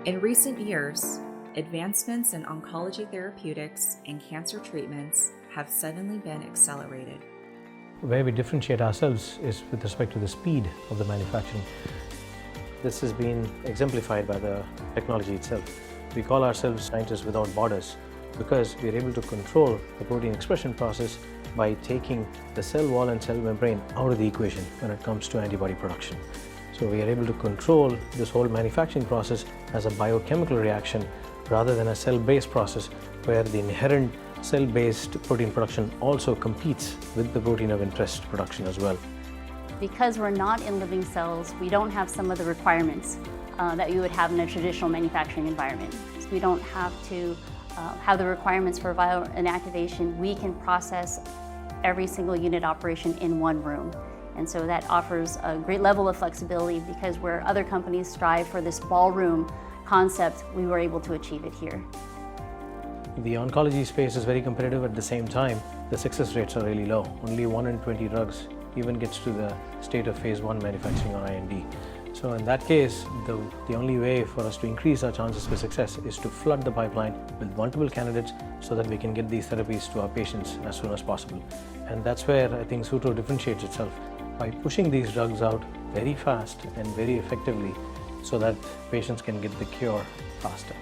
In recent years, advancements in oncology therapeutics and cancer treatments have suddenly been accelerated. Where we differentiate ourselves is with respect to the speed of the manufacturing. This has been exemplified by the technology itself. We call ourselves scientists without borders because we are able to control the protein expression process by taking the cell wall and cell membrane out of the equation when it comes to antibody production. So we are able to control this whole manufacturing process as a biochemical reaction rather than a cell-based process where the inherent cell-based protein production also competes with the protein of interest production as well. Because we're not in living cells, we don't have some of the requirements that you would have in a traditional manufacturing environment. So we don't have to have the requirements for viral inactivation. We can process every single unit operation in one room. And so that offers a great level of flexibility because where other companies strive for this ballroom concept, we were able to achieve it here. The oncology space is very competitive. At the same time, the success rates are really low. Only 1 in 20 drugs even gets to the state of phase 1 manufacturing or IND. So in that case, the only way for us to increase our chances for success is to flood the pipeline with multiple candidates so that we can get these therapies to our patients as soon as possible. And that's where I think Sutro differentiates itself by pushing these drugs out very fast and very effectively so that patients can get the cure faster.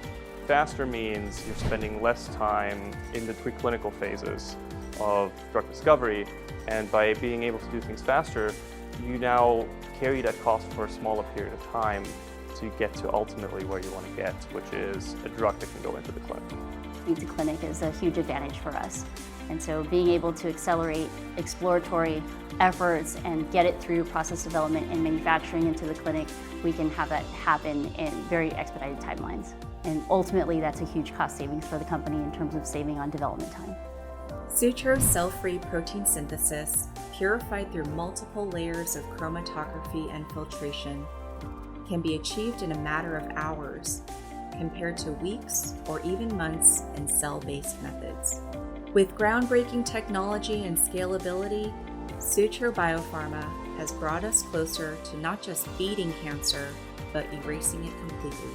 Faster means you're spending less time in the preclinical phases of drug discovery, and by being able to do things faster, you now carry that cost for a smaller period of time to get to ultimately where you want to get, which is a drug that can go into the clinic. The clinic is a huge advantage for us. And so being able to accelerate exploratory efforts and get it through process development and manufacturing into the clinic, we can have that happen in very expedited timelines. And ultimately, that's a huge cost savings for the company in terms of saving on development time. Sutro's cell-free protein synthesis, purified through multiple layers of chromatography and filtration, can be achieved in a matter of hours compared to weeks or even months in cell-based methods. With groundbreaking technology and scalability, Sutro Biopharma has brought us closer to not just beating cancer, but erasing it completely.